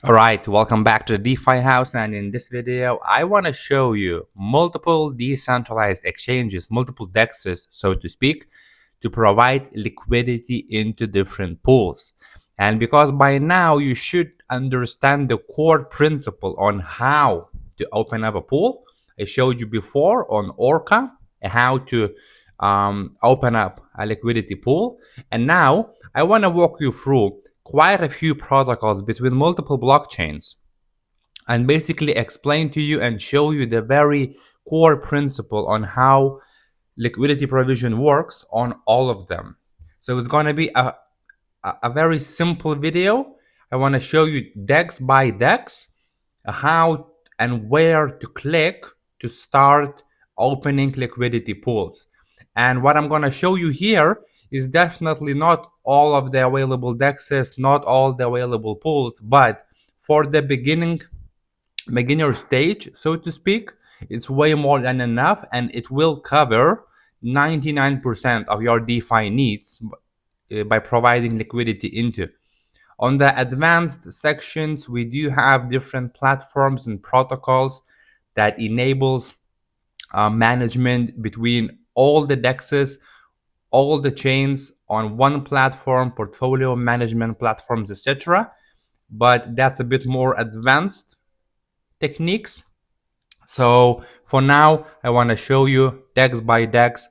All right, welcome back to the DeFi House, and in this video, I want to show you multiple decentralized exchanges, multiple DEX'ES, so to speak, to provide liquidity into different pools. And because by now you should understand the core principle on how to open up a pool. I showed you before on Orca how to open up a liquidity pool, and now I want to walk you through quite a few protocols between multiple blockchains and basically explain to you and show you the very core principle on how liquidity provision works on all of them. So it's going to be a very simple video. I want to show you DEX by DEX, how and where to click to start opening liquidity pools. And what I'm going to show you here is definitely not all of the available DEXs, not all the available pools, but for the beginner stage, so to speak, it's way more than enough, and it will cover 99% of your DeFi needs by providing liquidity into. On the advanced sections, we do have different platforms and protocols that enables management between all the DEXs, all the chains on one platform, portfolio management platforms, etc. But that's a bit more advanced techniques. So for now, I want to show you DEX by DEX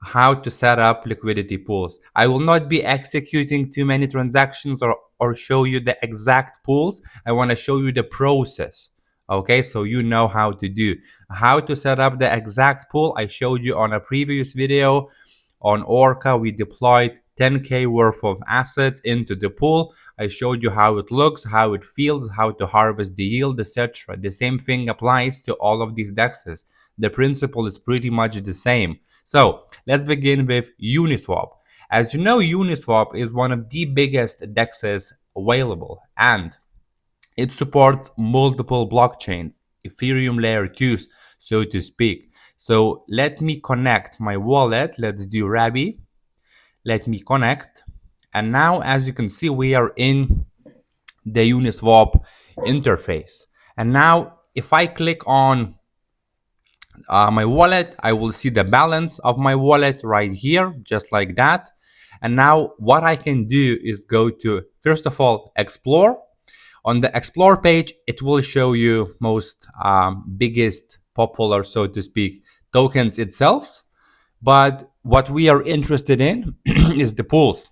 how to set up liquidity pools. I will not be executing too many transactions or show you the exact pools. I want to show you the process. Okay, so you know how to do. How to set up the exact pool, I showed you on a previous video. On Orca, we deployed 10K worth of assets into the pool. I showed you how it looks, how it feels, how to harvest the yield, etc. The same thing applies to all of these DEXs. The principle is pretty much the same. So let's begin with Uniswap. As you know, Uniswap is one of the biggest DEXs available, and it supports multiple blockchains, Ethereum layer 2s, so to speak. So let me connect my wallet. Let's do Rabbi. Let me connect. And now, as you can see, we are in the Uniswap interface. And now, if I click on my wallet, I will see the balance of my wallet right here, just like that. And now what I can do is go to, first of all, Explore. On the Explore page, it will show you most biggest, popular, so to speak, tokens itself. But what we are interested in is the pools.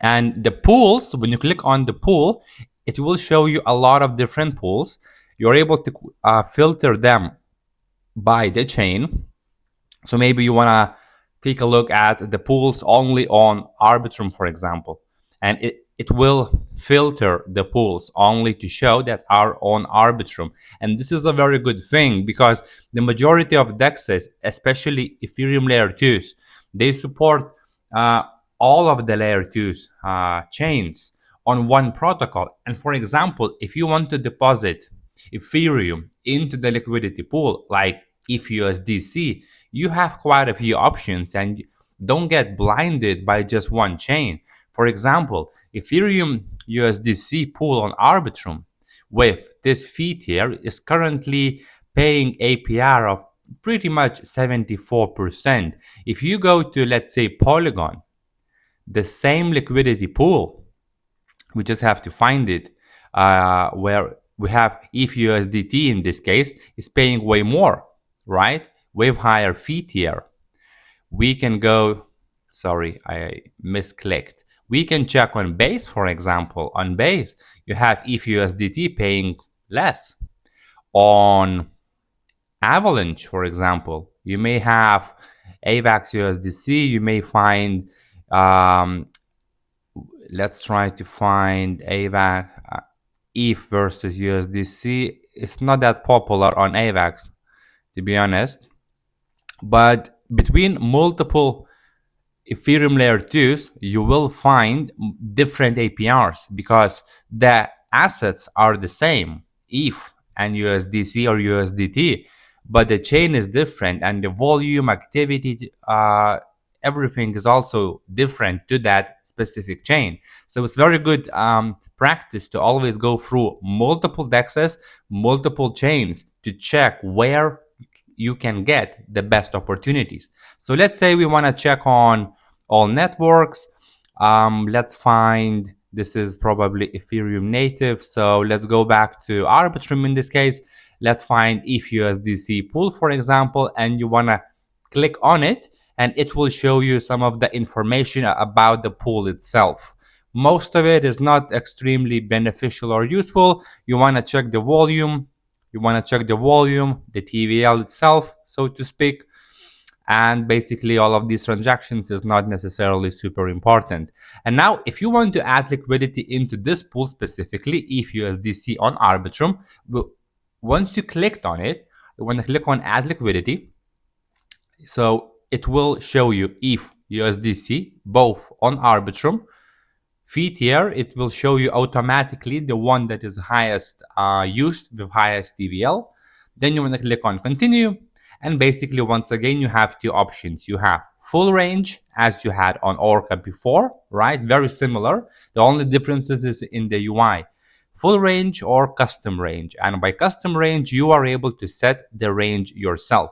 And the pools, when you click on the pool, it will show you a lot of different pools. You're able to filter them by the chain. So maybe you want to take a look at the pools only on Arbitrum, for example, and it will filter the pools only to show that are on Arbitrum. And this is a very good thing because the majority of DEXs, especially Ethereum layer 2s, they support all of the layer 2s chains on one protocol. And for example, if you want to deposit Ethereum into the liquidity pool like ETHUSDC, you have quite a few options, and don't get blinded by just one chain. For example, Ethereum USDC pool on Arbitrum with this fee tier is currently paying APR of pretty much 74%. If you go to, let's say, Polygon, the same liquidity pool, we just have to find it, where we have ETHUSDT in this case, is paying way more, right? With higher fee tier. We can go, sorry, I misclicked. We can check on Base, for example. On Base, you have ETHUSDT paying less. On Avalanche, for example, you may have AVAX USDC. You may find, let's try to find AVAX, ETH versus USDC. It's not that popular on AVAX, to be honest. But between multiple Ethereum layer 2s, you will find different APRs because the assets are the same, ETH and USDC or USDT, but the chain is different and the volume, activity, everything is also different to that specific chain. So it's very good practice to always go through multiple DEXs, multiple chains to check where you can get the best opportunities. So let's say we want to check on all networks. Let's find, this is probably Ethereum native. So let's go back to Arbitrum in this case. Let's find ETH/USDC pool, for example, and you want to click on it, and it will show you some of the information about the pool itself. Most of it is not extremely beneficial or useful. You want to check the volume. You want to check the volume, the TVL itself, so to speak. And basically all of these transactions is not necessarily super important. And now if you want to add liquidity into this pool, specifically ETH/USDC on Arbitrum, once you clicked on it, you want to click on add liquidity. So it will show you ETH/USDC both on Arbitrum. Fee tier, it will show you automatically the one that is highest used with highest TVL. Then you want to click on continue. And basically, once again, you have two options. You have full range, as you had on Orca before, right? Very similar. The only differences is in the UI. Full range or custom range. And by custom range, you are able to set the range yourself.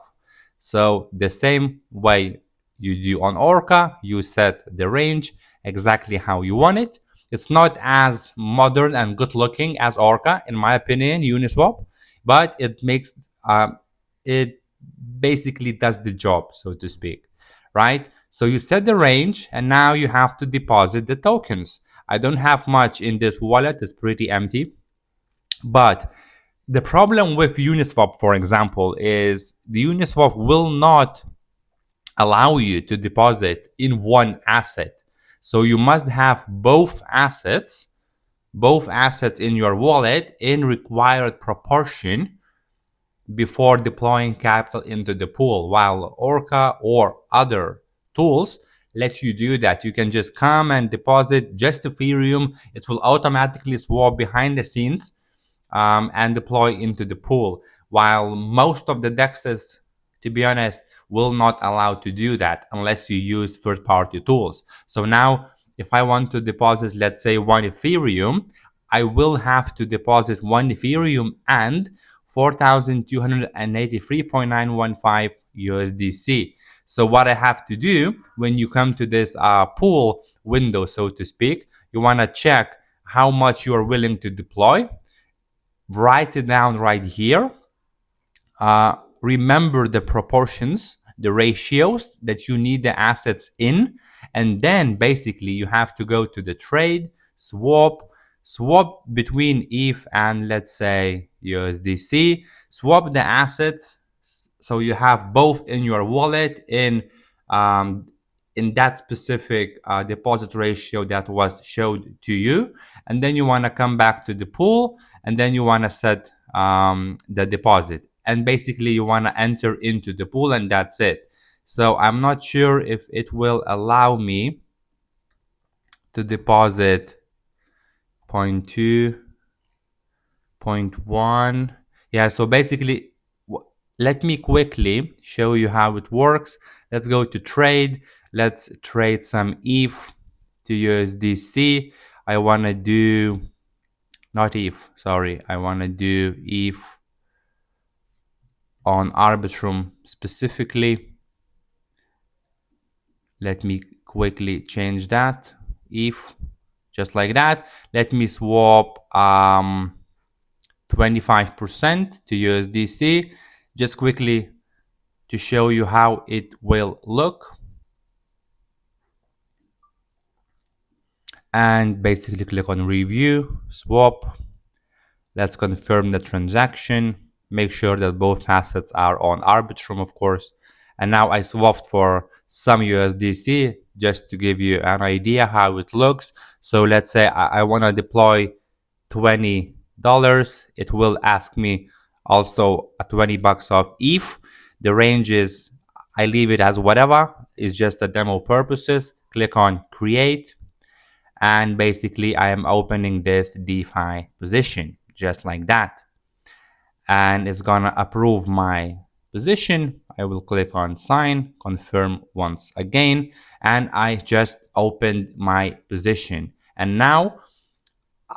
So the same way you do on Orca, you set the range exactly how you want it. It's not as modern and good looking as Orca, in my opinion, Uniswap, but it makes it basically does the job, so to speak, right? So you set the range, and now you have to deposit the tokens. I don't have much in this wallet, it's pretty empty. But the problem with Uniswap, for example, is the Uniswap will not allow you to deposit in one asset. So you must have both assets in your wallet in required proportion before deploying capital into the pool, while Orca or other tools let you do that. You can just come and deposit just Ethereum. It will automatically swap behind the scenes and deploy into the pool, while most of the DEX'ES, to be honest, will not allow to do that unless you use third-party tools. So now if I want to deposit, let's say, 1 Ethereum, I will have to deposit 1 Ethereum and 4,283.915 USDC. So what I have to do when you come to this pool window, so to speak, you want to check how much you are willing to deploy. Write it down right here. Remember the proportions, the ratios that you need the assets in, and then basically you have to go to the trade, swap between ETH and, let's say, USDC, swap the assets so you have both in your wallet in that specific deposit ratio that was showed to you. And then you want to come back to the pool, and then you want to set the deposit, and basically you want to enter into the pool, and that's it. So I'm not sure if it will allow me to deposit 0.2, 0.1. Yeah, so basically let me quickly show you how it works. Let's go to trade. Let's trade some ETH to USDC. I want to do, not ETH, sorry. I want to do ETH on Arbitrum specifically. Let me quickly change that. ETH, just like that. Let me swap 25% to USDC, just quickly to show you how it will look. And basically click on review, swap. Let's confirm the transaction. Make sure that both assets are on Arbitrum, of course. And now I swapped for some USDC just to give you an idea how it looks. So let's say I want to deploy $20. It will ask me also a $20 of ETH. The range is, I leave it as whatever. It's just a demo purposes. Click on create. And basically I am opening this DeFi position just like that. And it's gonna approve my position. I will click on sign, confirm once again, and I just opened my position. And now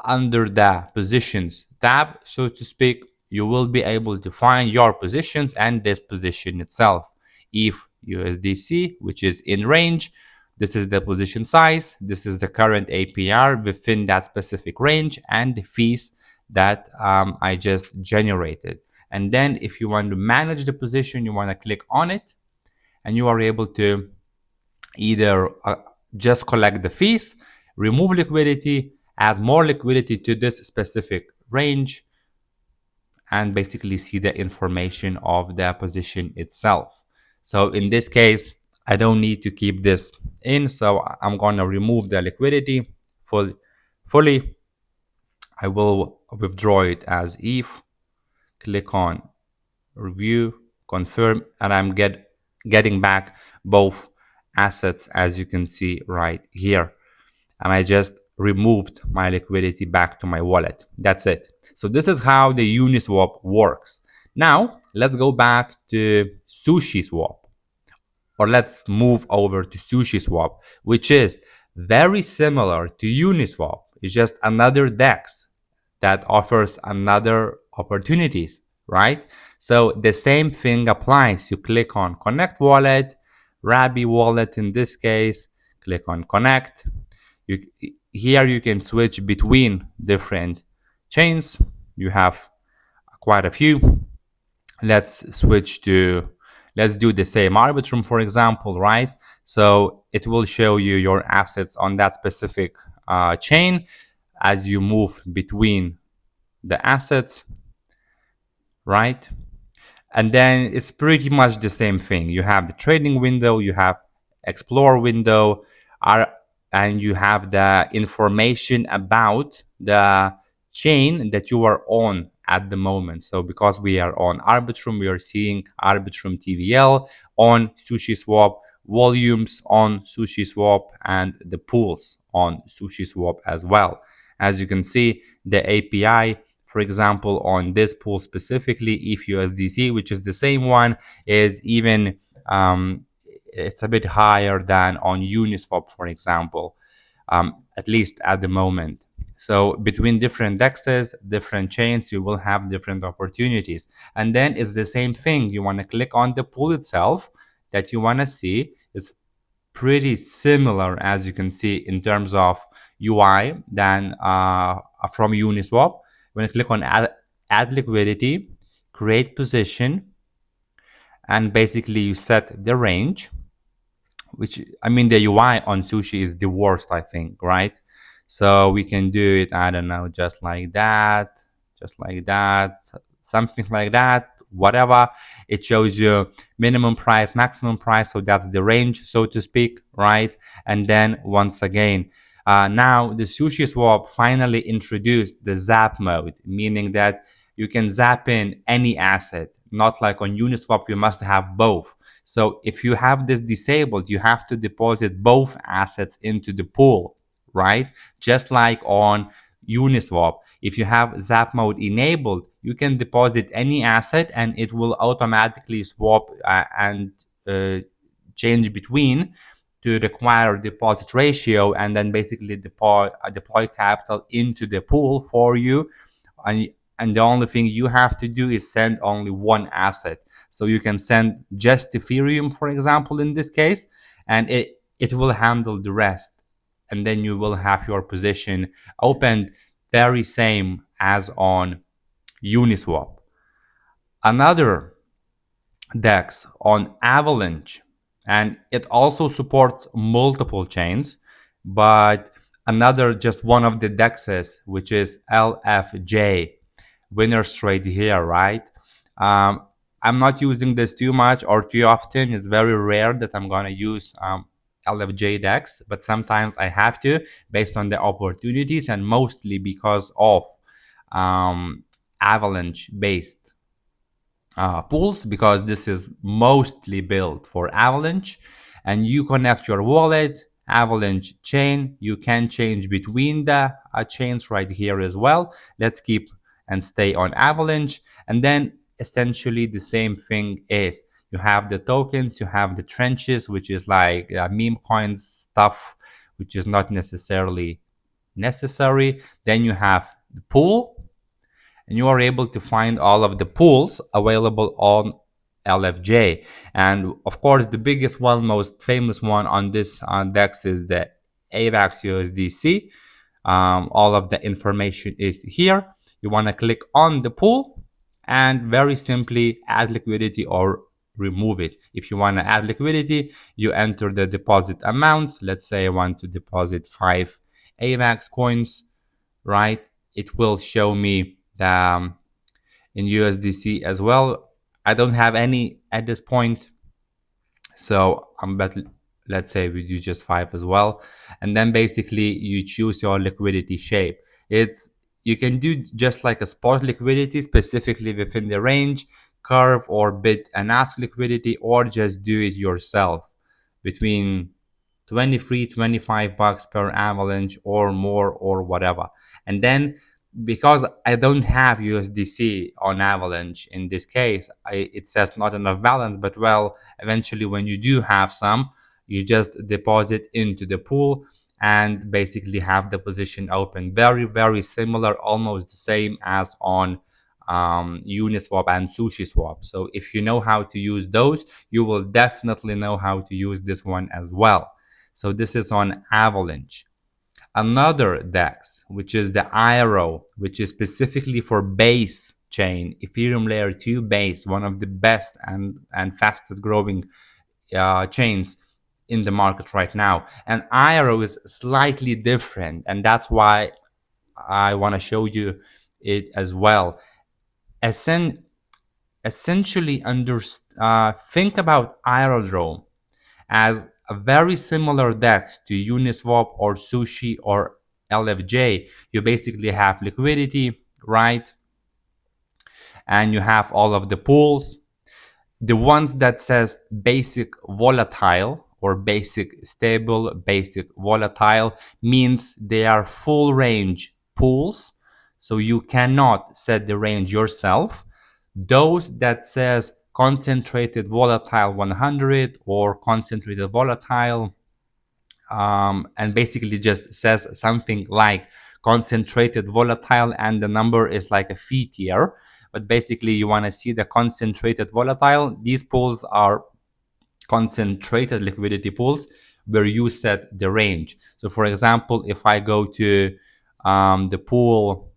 under the positions tab, so to speak, you will be able to find your positions and this position itself. If USDC, which is in range, this is the position size, this is the current APR within that specific range, and the fees that I just generated. And then if you want to manage the position, you want to click on it, and you are able to either just collect the fees, remove liquidity, add more liquidity to this specific range, and basically see the information of the position itself. So in this case, I don't need to keep this in, so I'm gonna remove the liquidity fully. I will withdraw it as if, click on review, confirm, and I'm getting back both assets, as you can see right here. And I just removed my liquidity back to my wallet. That's it. So this is how the Uniswap works. Now let's go back to SushiSwap, or let's move over to SushiSwap, which is very similar to Uniswap. It's just another DEX that offers another opportunities, right? So the same thing applies. You click on connect wallet, Rabby wallet in this case, click on connect. Here you can switch between different chains. You have quite a few. Let's do the same Arbitrum, for example, right? So it will show you your assets on that specific chain as you move between the assets, right? And then it's pretty much the same thing. You have the trading window, you have explore window, and you have the information about the chain that you are on at the moment. So because we are on Arbitrum, we are seeing Arbitrum TVL on SushiSwap, volumes on SushiSwap, and the pools on SushiSwap as well. As you can see, the API, for example, on this pool specifically, if USDC, which is the same one, is even it's a bit higher than on Uniswap, for example, at least at the moment. So between different DEX'ES, different chains, you will have different opportunities. And then it's the same thing. You want to click on the pool itself that you want to see. It's pretty similar, as you can see, in terms of UI than from Uniswap. When you click on add liquidity, create position, and basically you set the range, which, I mean, the UI on Sushi is the worst, I think, right? So we can do it, I don't know, just like that, something like that, whatever. It shows you minimum price, maximum price, so that's the range, so to speak, right? And then once again, now the SushiSwap finally introduced the zap mode, meaning that you can zap in any asset, not like on Uniswap, you must have both. So if you have this disabled, you have to deposit both assets into the pool, right? Just like on Uniswap, if you have zap mode enabled, you can deposit any asset and it will automatically swap and change between to require deposit ratio, and then basically deploy capital into the pool for you. And the only thing you have to do is send only one asset. So you can send just Ethereum, for example, in this case, and it will handle the rest. And then you will have your position opened very same as on Uniswap. Another DEX on Avalanche, and it also supports multiple chains, but another, just one of the DEX'ES, which is LFJ, winners trade here, right? I'm not using this too much or too often. It's very rare that I'm gonna use LFJ DEX, but sometimes I have to, based on the opportunities, and mostly because of Avalanche based pools, because this is mostly built for Avalanche. And you connect your wallet, Avalanche chain, you can change between the chains right here as well. Let's keep and stay on Avalanche. And then essentially the same thing is, You have the tokens, you have the trenches, which is like meme coins stuff, which is not necessarily necessary. Then you have the pool, and you are able to find all of the pools available on LFJ. And of course, the biggest one, most famous one on this DEX is the AVAX USDC. All of the information is here. You want to click on the pool and very simply add liquidity or remove it. If you want to add liquidity, you enter the deposit amounts. Let's say I want to deposit 5 AVAX coins, right? It will show me the in USDC as well. I don't have any at this point, so but let's say we do just 5 as well. And then basically you choose your liquidity shape. You can do just like a spot liquidity specifically within the range, curve or bid and ask liquidity, or just do it yourself between 23 $25 per avalanche or more or whatever. And then because I don't have USDC on avalanche in this case, it says not enough balance, but well, eventually when you do have some, you just deposit into the pool and basically have the position open. Very, very similar, almost the same as on Uniswap and SushiSwap. So if you know how to use those, you will definitely know how to use this one as well. So this is on Avalanche. Another DEX, which is the IRO, which is specifically for base chain, Ethereum layer 2 base, one of the best and fastest growing chains in the market right now. And IRO is slightly different, and that's why I want to show you it as well. Essentially, think about Aerodrome as a very similar DEX to Uniswap or Sushi or LFJ. You basically have liquidity, right? And you have all of the pools. The ones that says basic volatile or basic stable, basic volatile means they are full range pools. So you cannot set the range yourself. Those that says concentrated volatile 100 or concentrated volatile and basically just says something like concentrated volatile and the number is like a fee tier, but basically you want to see the concentrated volatile. These pools are concentrated liquidity pools where you set the range. So for example, if I go to the pool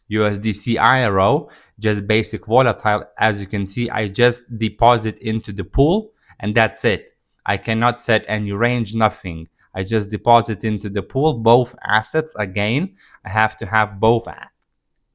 USDC IRO, just basic volatile, as you can see, I just deposit into the pool and that's it. I cannot set any range, nothing. I just deposit into the pool both assets. Again, I have to have both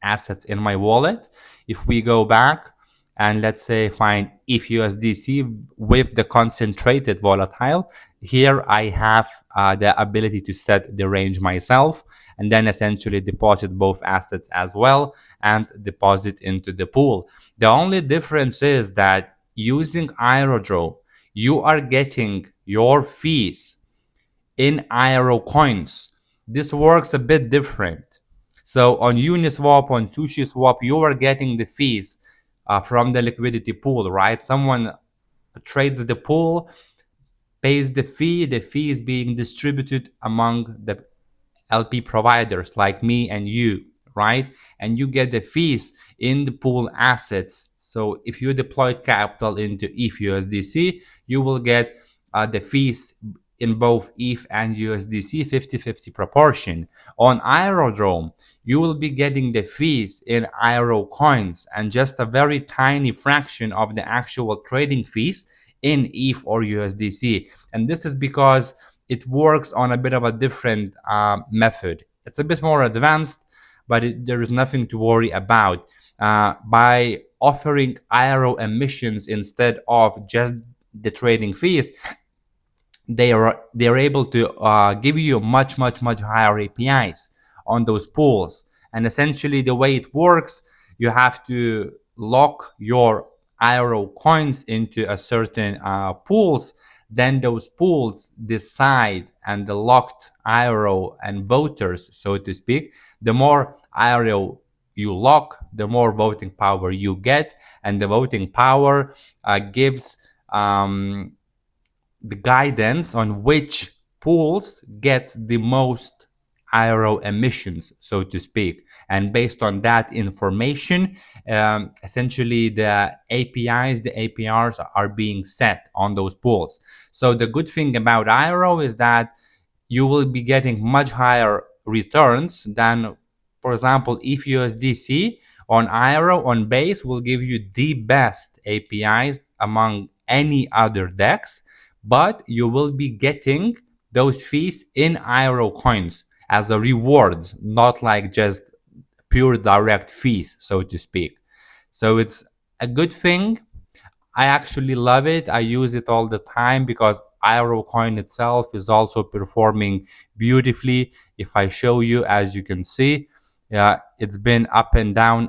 assets in my wallet. If we go back and let's say find ETH USDC with the concentrated volatile, here I have the ability to set the range myself and then essentially deposit both assets as well and deposit into the pool. The only difference is that using Aerodrome, you are getting your fees in IRO coins. This works a bit different. So on Uniswap, on SushiSwap, you are getting the fees from the liquidity pool, right? Someone trades the pool, pays the fee is being distributed among the LP providers like me and you, right? And you get the fees in the pool assets. So if you deployed capital into ETH USDC, you will get the fees in both ETH and USDC 50-50 proportion. On Aerodrome, you will be getting the fees in IRO coins and just a very tiny fraction of the actual trading fees in ETH or USDC. And this is because it works on a bit of a different method. It's a bit more advanced, but there is nothing to worry about. By offering IRO emissions instead of just the trading fees, they are able to give you much higher APIs on those pools. And essentially the way it works, you have to lock your IRO coins into a certain pools. Then those pools decide, and the locked IRO and voters, so to speak, the more IRO you lock, the more voting power you get, and the voting power gives um, the guidance on which pools get the most aero emissions, so to speak. And based on that information, essentially the APIs, the APRs are being set on those pools. So the good thing about aero is that you will be getting much higher returns than, for example, if USDC on aero on base will give you the best APIs among any other DEX, but you will be getting those fees in aero coins as a rewards, not like just pure direct fees, so to speak. So it's a good thing. I actually love it. I use it all the time because Aero coin itself is also performing beautifully. If I show you, as you can see, it's been up and down,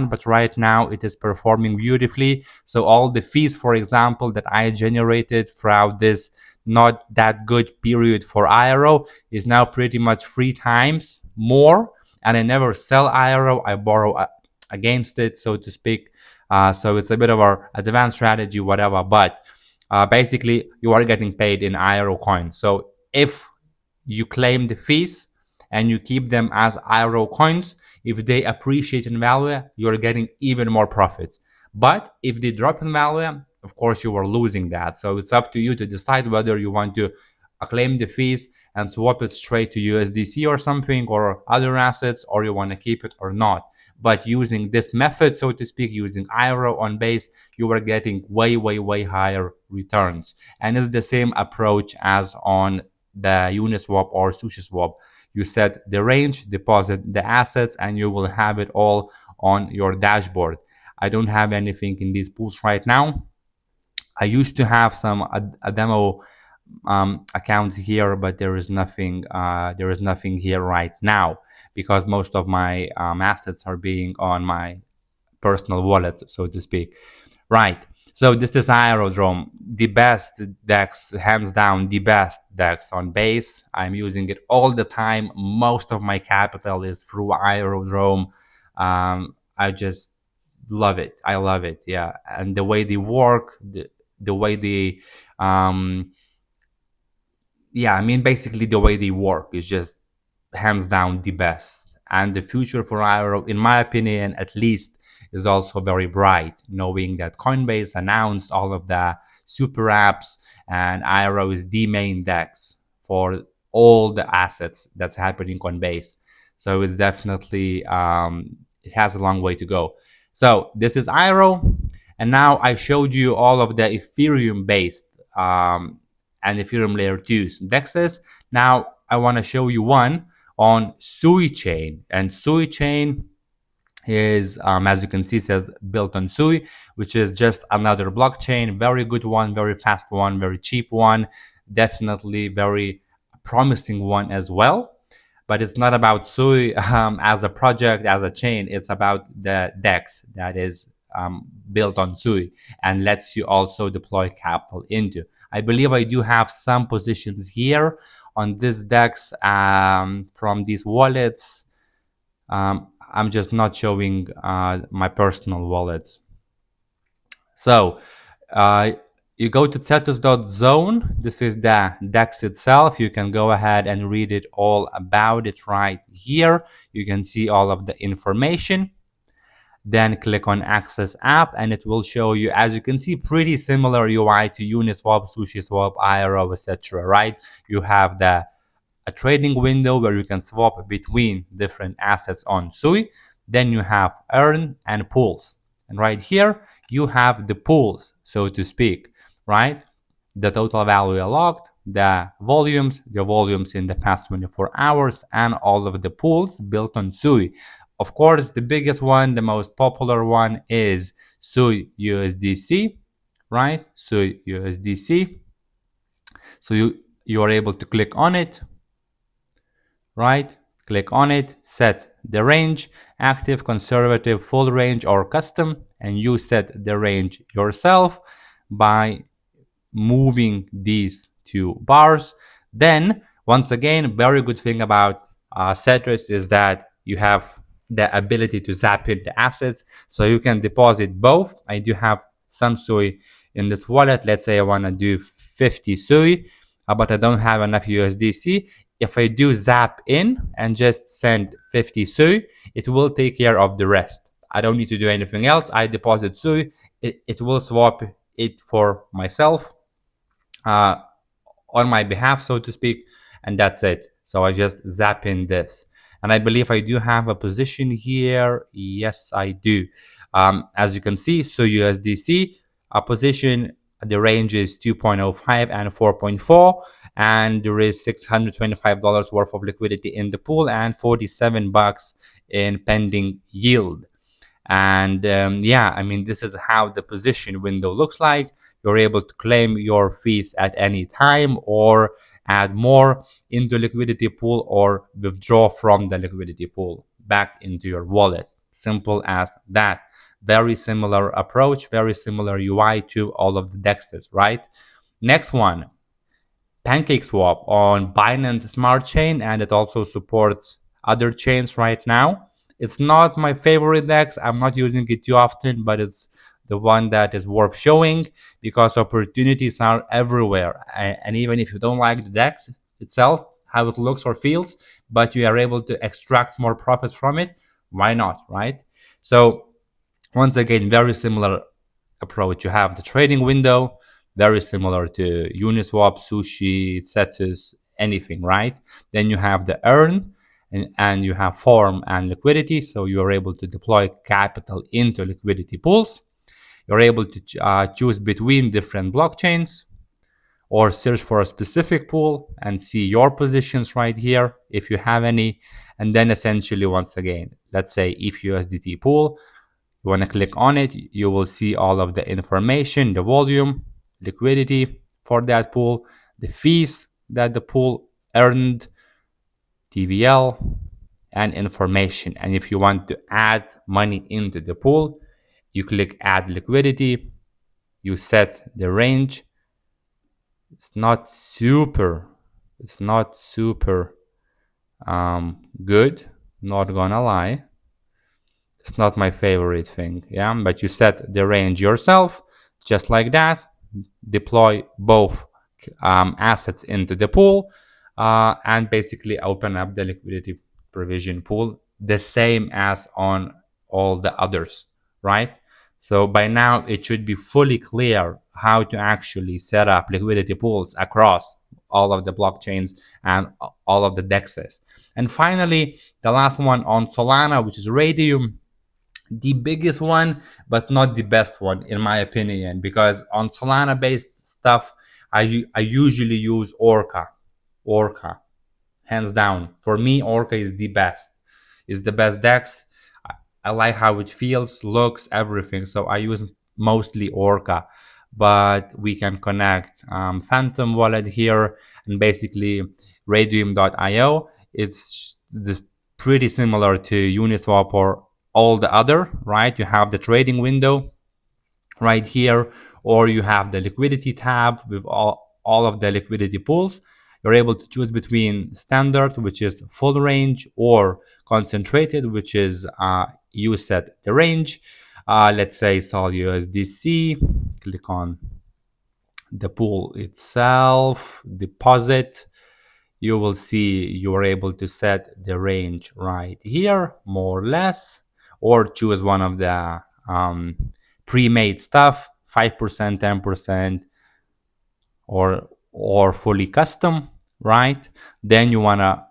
but right now it is performing beautifully. So all the fees, for example, that I generated throughout this not that good period for Aero is now pretty much 3 times more. And I never sell Aero. I borrow against it, so to speak. So it's a bit of our advanced strategy, whatever. But basically, you are getting paid in IRO coins. So if you claim the fees and you keep them as IRO coins, if they appreciate in value, you're getting even more profits. But if they drop in value, of course, you are losing that. So it's up to you to decide whether you want to claim the fees and swap it straight to USDC or something or other assets, or you want to keep it or not. But using this method, so to speak, using IRO on base, you are getting way higher returns. And it's the same approach as on the Uniswap or SushiSwap. You set the range, deposit the assets, and you will have it all on your dashboard. I don't have anything in these pools right now. I used to have a demo accounts here, but there is nothing here right now because most of my assets are being on my personal wallet, so to speak. Right. So this is Aerodrome, the best DEX, hands down, the best DEX on base. I'm using it all the time. Most of my capital is through Aerodrome. I just love it. I love it. Yeah. And the way they work, the way they, yeah, I mean, basically the way they work is just hands down the best. And the future for Aero, in my opinion, at least, is also very bright, knowing that Coinbase announced all of the super apps and Aero is the main DEX for all the assets that's happening on base. So it's definitely, it has a long way to go. So this is Aero. And now I showed you all of the Ethereum based and Ethereum layer 2's DEX'ES. Now I want to show you one on Sui chain, and Sui chain is, as you can see, says built on Sui, which is just another blockchain. Very good one, very fast one, very cheap one, definitely very promising one as well. But it's not about Sui as a project, as a chain. It's about the DEX that is built on Sui and lets you also deploy capital into. I believe I do have some positions here on this DEX from these wallets. I'm just not showing my personal wallets. So you go to Cetus.zone. This is the DEX itself. You can go ahead and read it all about it right here. You can see all of the information. Then click on Access App and it will show you, as you can see, pretty similar UI to Uniswap, SushiSwap, Aero, etc. Right? You have a trading window where you can swap between different assets on Sui. Then you have earn and pools. And right here, you have the pools, so to speak, right? The total value locked, the volumes in the past 24 hours, and all of the pools built on Sui. Of course, the biggest one, the most popular one is Sui USDC, right? Sui USDC. So you are able to click on it, right? Click on it, set the range, active, conservative, full range, or custom, and you set the range yourself by moving these two bars. Then, once again, very good thing about Cetus is that you have the ability to zap in the assets, so you can deposit both. I do have some Sui in this wallet. Let's say I want to do 50 sui, but I don't have enough USDC. If I do zap in and just send 50 sui, it will take care of the rest. I don't need to do anything else. I deposit sui, it will swap it for myself uh, on my behalf, so to speak, and that's it. So I just zap in this. And I believe I do have a position here. Yes, I do. As you can see, so USDC, a position, the range is 2.05 and 4.4, and there is $625 worth of liquidity in the pool and 47 bucks in pending yield. And yeah, I mean, this is how the position window looks like. You're able to claim your fees at any time, or add more into liquidity pool, or withdraw from the liquidity pool back into your wallet. Simple as that. Very similar approach, very similar UI to all of the DEX'ES, right? Next one, PancakeSwap on Binance Smart Chain, and it also supports other chains right now. It's not my favorite DEX. I'm not using it too often, but it's the one that is worth showing because opportunities are everywhere. And even if you don't like the DEX itself, how it looks or feels, but you are able to extract more profits from it, why not, right? So once again, very similar approach. You have the trading window, very similar to Uniswap, Sushi, Cetus, anything, right? Then you have the earn, and you have form and liquidity. So you're able to deploy capital into liquidity pools. You're able to choose between different blockchains, or search for a specific pool and see your positions right here if you have any. And then essentially, once again, let's say if USDT pool, you want to click on it, you will see all of the information, the volume, liquidity for that pool, the fees that the pool earned, TVL, and information. And if you want to add money into the pool, you click add liquidity, you set the range. It's not super good, not gonna lie. It's not my favorite thing, yeah, but you set the range yourself, just like that. Deploy both assets into the pool, and basically open up the liquidity provision pool, the same as on all the others, right? So by now it should be fully clear how to actually set up liquidity pools across all of the blockchains and all of the DEX'ES. And finally, the last one on Solana, which is Radium, the biggest one, but not the best one, in my opinion, because on Solana based stuff, I usually use Orca. Hands down. For me, Orca is the best. Is the best DEX. I like how it feels, looks, everything. So I use mostly Orca, but we can connect Phantom wallet here, and basically Radium.io. It's pretty similar to Uniswap or all the other, right? You have the trading window right here, or you have the liquidity tab with all of the liquidity pools. You're able to choose between standard, which is full range, or concentrated, which is you set the range. Let's say Sol USDC. Click on the pool itself, deposit. You will see you are able to set the range right here, more or less, or choose one of the pre-made stuff, 5%, 10%, or fully custom, right? Then you want to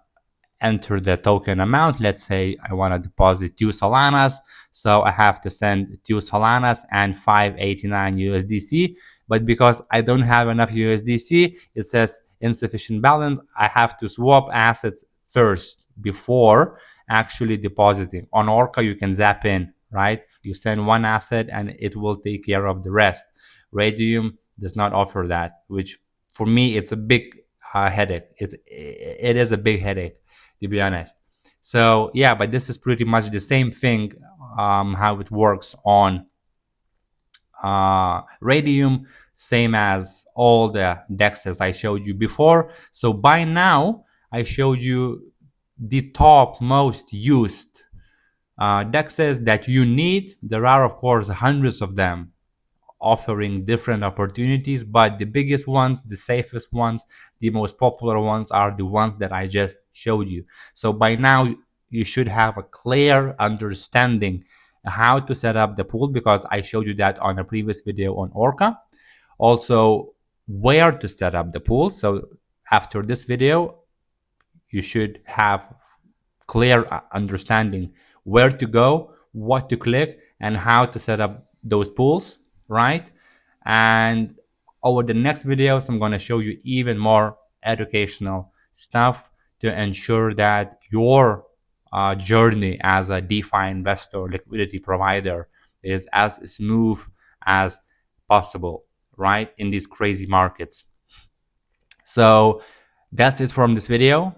enter the token amount. Let's say I want to deposit 2 Solanas, so I have to send 2 Solanas and 589 USDC. But because I don't have enough USDC, it says insufficient balance. I have to swap assets first before actually depositing. On Orca, you can zap in, right? You send one asset and it will take care of the rest. Radium does not offer that, which for me, it's a big headache. It is a big headache, to be honest. So yeah, but this is pretty much the same thing, how it works on Radium, same as all the DEX'ES I showed you before. So by now, I showed you the top most used DEX'ES that you need. There are, of course, hundreds of them offering different opportunities, but the biggest ones, the safest ones, the most popular ones are the ones that I just showed you. So by now you should have a clear understanding how to set up the pool, because I showed you that on a previous video on Orca. Also, where to set up the pool. So after this video, you should have clear understanding where to go, what to click, and how to set up those pools, right? And over the next videos, I'm going to show you even more educational stuff to ensure that your journey as a DeFi investor, liquidity provider, is as smooth as possible, right? In these crazy markets. So that's it from this video.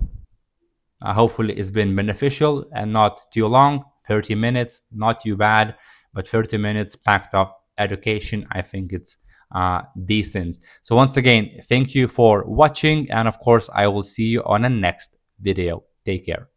Hopefully it's been beneficial and not too long. 30 minutes, not too bad, but 30 minutes packed of education, I think it's decent. So once again, thank you for watching, and of course I will see you on the next video. Take care.